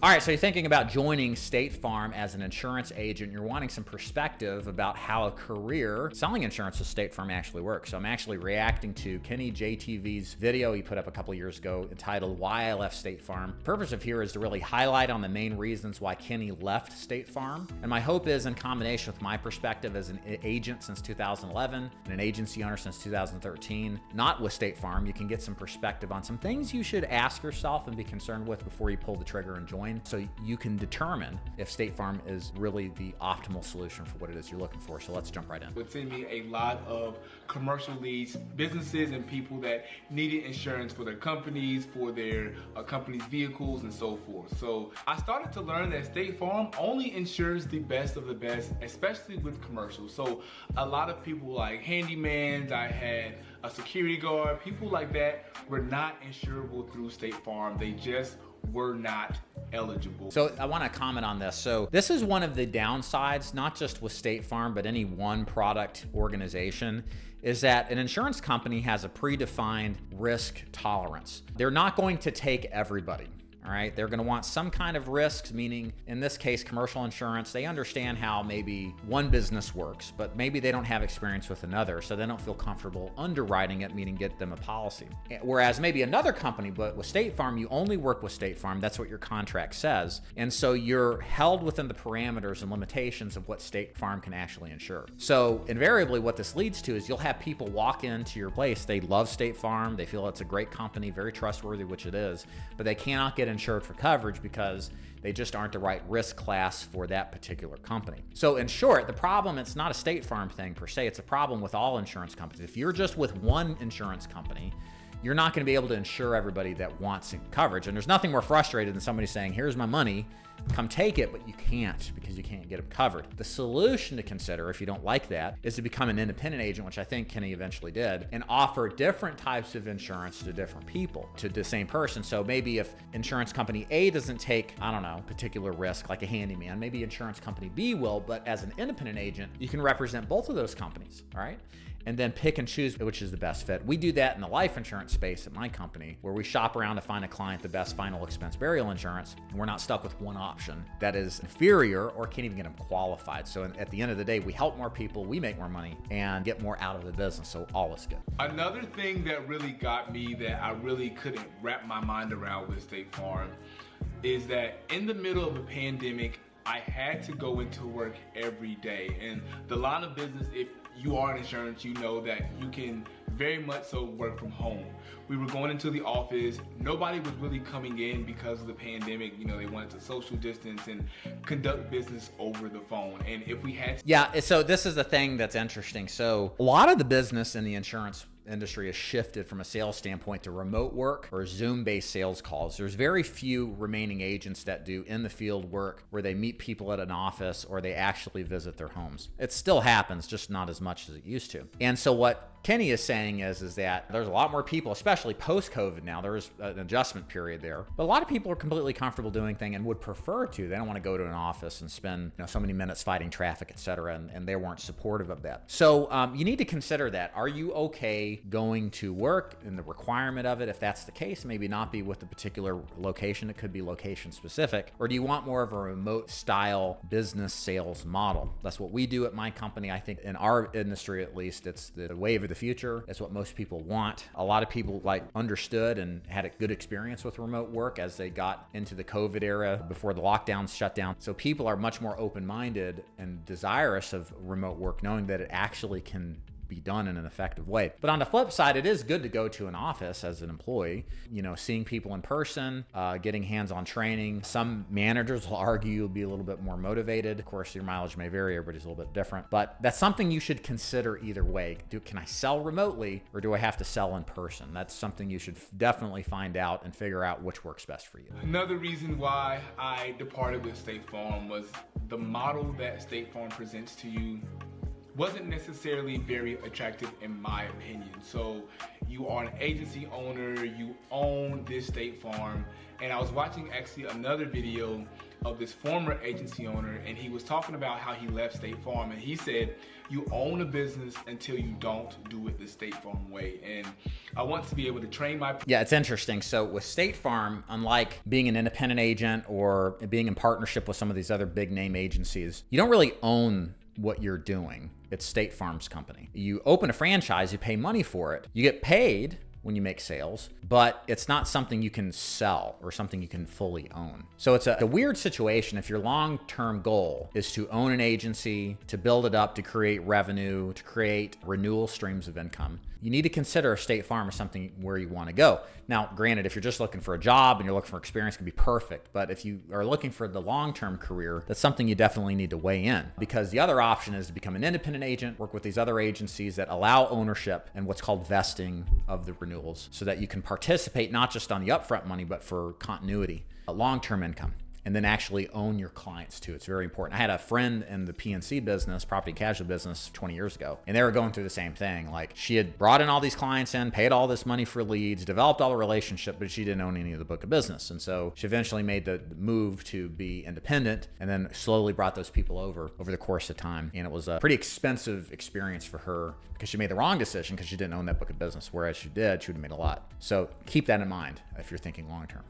All right, so you're thinking about joining State Farm as an insurance agent. You're wanting some perspective about how a career selling insurance with State Farm actually works. So I'm actually reacting to Kenny JTV's video he put up a couple years ago entitled Why I Left State Farm. The purpose of here is to really highlight on the main reasons why Kenny left State Farm. And my hope is, in combination with my perspective as an agent since 2011 and an agency owner since 2013, not with State Farm, you can get some perspective on some things you should ask yourself and be concerned with before you pull the trigger and join, so you can determine if State Farm is really the optimal solution for what it is you're looking for. So let's jump right in. Would send me a lot of commercial leads, businesses and people that needed insurance for their companies, for their company's vehicles and so forth. So I started to learn that State Farm only insures the best of the best, especially with commercials. So a lot of people like handymans, I had a security guard, people like that were not insurable through State Farm. They just were not eligible. So I want to comment on this. So this is one of the downsides, not just with State Farm, but any one product organization, is that an insurance company has a predefined risk tolerance. They're not going to take everybody. All right, they're going to want some kind of risks, meaning in this case, commercial insurance. They understand how maybe one business works, but maybe they don't have experience with another, so they don't feel comfortable underwriting it, meaning get them a policy. Whereas maybe another company, but with State Farm, you only work with State Farm. That's what your contract says. And so you're held within the parameters and limitations of what State Farm can actually insure. So invariably what this leads to is you'll have people walk into your place. They love State Farm. They feel it's a great company, very trustworthy, which it is, but they cannot get insured for coverage because they just aren't the right risk class for that particular company. So in short, the problem, it's not a State Farm thing per se, it's a problem with all insurance companies. If you're just with one insurance company, you're not going to be able to insure everybody that wants coverage. And there's nothing more frustrating than somebody saying, here's my money, come take it, but you can't because you can't get them covered. The solution to consider, if you don't like that, is to become an independent agent, which I think Kenny eventually did, and offer different types of insurance to different people, to the same person. So maybe if insurance company A doesn't take, I don't know, particular risk like a handyman, maybe insurance company B will, but as an independent agent, you can represent both of those companies, all right? And then pick and choose which is the best fit. We do that in the life insurance space at my company, where we shop around to find a client the best final expense burial insurance, and we're not stuck with one option that is inferior or can't even get them qualified. So at the end of the day, we help more people, we make more money, and get more out of the business, so all is good. Another thing that really got me that I really couldn't wrap my mind around with State Farm is that in the middle of a pandemic, I had to go into work every day. And the line of business, if you are in insurance, you know that you can very much so work from home. We were going into the office. Nobody was really coming in because of the pandemic. You know, they wanted to social distance and conduct business over the phone. And if we had to— Yeah, so this is the thing that's interesting. So a lot of the business in the insurance industry has shifted from a sales standpoint to remote work or Zoom-based sales calls. There's very few remaining agents that do in the field work where they meet people at an office or they actually visit their homes. It still happens, just not as much as it used to. And so what Kenny is saying is that there's a lot more people, especially post-COVID now, there's an adjustment period there, but a lot of people are completely comfortable doing things and would prefer to. They don't want to go to an office and spend so many minutes fighting traffic, etc., and they weren't supportive of that. So you need to consider that. Are you okay going to work and the requirement of it? If that's the case, maybe not be with the particular location. It could be location specific. Or do you want more of a remote style business sales model? That's what we do at my company. I think in our industry, at least, it's the wave of the future. It's what most people want. A lot of people understood and had a good experience with remote work as they got into the COVID era before the lockdowns shut down. So people are much more open-minded and desirous of remote work, knowing that it actually can be done in an effective way. But on the flip side, it is good to go to an office as an employee, seeing people in person, getting hands-on training. Some managers will argue you'll be a little bit more motivated. Of course, your mileage may vary, everybody's a little bit different, but that's something you should consider either way. Can I sell remotely or do I have to sell in person? That's something you should definitely find out and figure out which works best for you. Another reason why I departed with State Farm was the model that State Farm presents to you wasn't necessarily very attractive in my opinion. So you are an agency owner, you own this State Farm, and I was watching actually another video of this former agency owner, and he was talking about how he left State Farm, and he said, you own a business until you don't do it the State Farm way. And I want to be able to train my... Yeah, it's interesting. So with State Farm, unlike being an independent agent or being in partnership with some of these other big name agencies, you don't really own what you're doing. It's State Farm's company. You open a franchise, you pay money for it. You get paid when you make sales, but it's not something you can sell or something you can fully own. So it's a weird situation if your long-term goal is to own an agency, to build it up, to create revenue, to create renewal streams of income. You need to consider State Farm as something where you want to go. Now, granted, if you're just looking for a job and you're looking for experience, it can be perfect. But if you are looking for the long-term career, that's something you definitely need to weigh in, because the other option is to become an independent agent, work with these other agencies that allow ownership and what's called vesting of the renewals, so that you can participate not just on the upfront money, but for continuity, a long-term income. And then actually own your clients too. It's very important. I had a friend in the PNC business, property and casualty business, 20 years ago, and they were going through the same thing. Like, she had brought in all these clients in, paid all this money for leads, developed all the relationship, but she didn't own any of the book of business. And so she eventually made the move to be independent, and then slowly brought those people over the course of time. And it was a pretty expensive experience for her, because she made the wrong decision because she didn't own that book of business. Whereas she did, she would have made a lot. So keep that in mind if you're thinking long-term.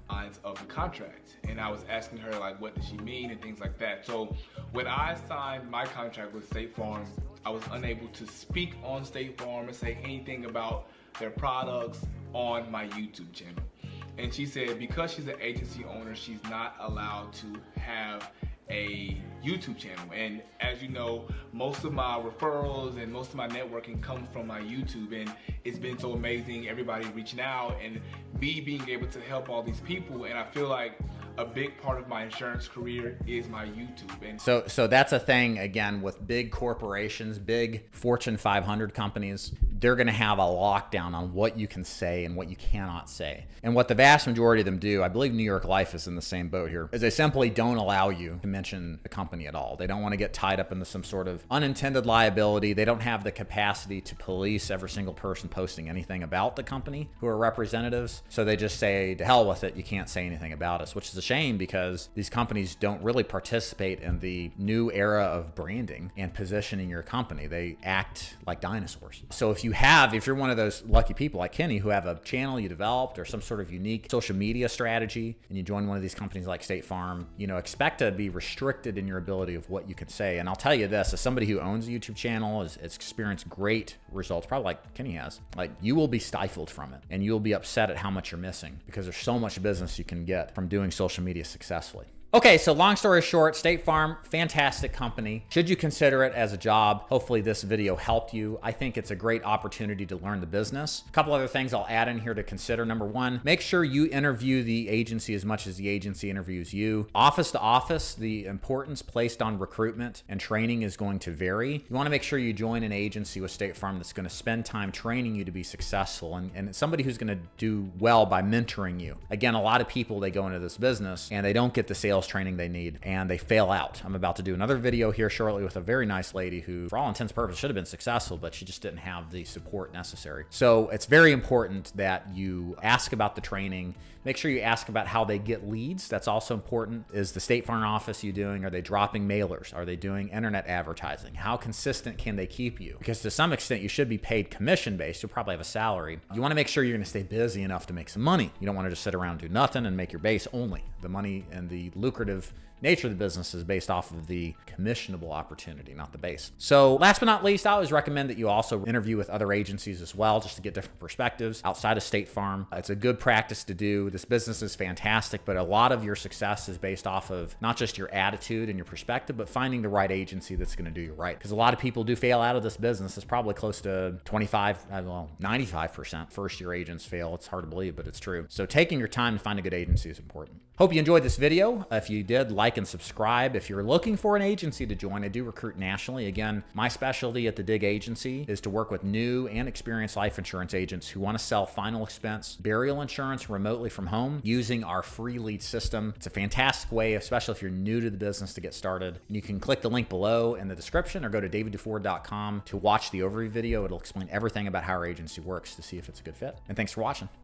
Of the contract. And I was asking her, like, what does she mean and things like that. So when I signed my contract with State Farm, I was unable to speak on State Farm and say anything about their products on my YouTube channel. And she said because she's an agency owner, she's not allowed to have a YouTube channel. And as you know, most of my referrals and most of my networking comes from my YouTube, and it's been so amazing, everybody reaching out and me being able to help all these people. And I feel like a big part of my insurance career is my YouTube. And so that's a thing, again, with big corporations, big Fortune 500 companies, they're going to have a lockdown on what you can say and what you cannot say. And what the vast majority of them do, I believe New York Life is in the same boat here, is they simply don't allow you to mention the company at all. They don't want to get tied up into some sort of unintended liability. They don't have the capacity to police every single person posting anything about the company who are representatives. So they just say, to hell with it, you can't say anything about us, which is a shame, because these companies don't really participate in the new era of branding and positioning your company. They act like dinosaurs. So if you're one of those lucky people like Kenny who have a channel you developed or some sort of unique social media strategy, and you join one of these companies like State Farm, expect to be restricted in your ability of what you can say. And I'll tell you this, as somebody who owns a YouTube channel, has experienced great results, probably like Kenny has, like, you will be stifled from it, and you'll be upset at how much you're missing, because there's so much business you can get from doing social media successfully. Okay, so long story short, State Farm, fantastic company. Should you consider it as a job? Hopefully this video helped you. I think it's a great opportunity to learn the business. A couple other things I'll add in here to consider. Number one, make sure you interview the agency as much as the agency interviews you. Office to office, the importance placed on recruitment and training is going to vary. You want to make sure you join an agency with State Farm that's going to spend time training you to be successful, and somebody who's going to do well by mentoring you. Again, a lot of people, they go into this business and they don't get the sales training they need, and they fail out. I'm about to do another video here shortly with a very nice lady who, for all intents and purposes, should have been successful, but she just didn't have the support necessary. So it's very important that you ask about the training. Make sure you ask about how they get leads. That's also important. Is the State Farm office you doing? Are they dropping mailers? Are they doing internet advertising? How consistent can they keep you? Because to some extent, you should be paid commission-based. You'll probably have a salary. You want to make sure you're going to stay busy enough to make some money. You don't want to just sit around and do nothing and make your base only. The money and the lucrative nature of the business is based off of the commissionable opportunity, not the base. So last but not least, I always recommend that you also interview with other agencies as well, just to get different perspectives outside of State Farm. It's a good practice to do. This business is fantastic, but a lot of your success is based off of not just your attitude and your perspective, but finding the right agency that's going to do you right. Because a lot of people do fail out of this business. It's probably close to 95% first year agents fail. It's hard to believe, but it's true. So taking your time to find a good agency is important. Hope you enjoyed this video. If you did, like and subscribe. If you're looking for an agency to join, I do recruit nationally. Again, my specialty at the Dig Agency is to work with new and experienced life insurance agents who want to sell final expense burial insurance remotely from home using our free lead system. It's a fantastic way, especially if you're new to the business, to get started. And you can click the link below in the description or go to davidduford.com to watch the overview video. It'll explain everything about how our agency works to see if it's a good fit. And thanks for watching.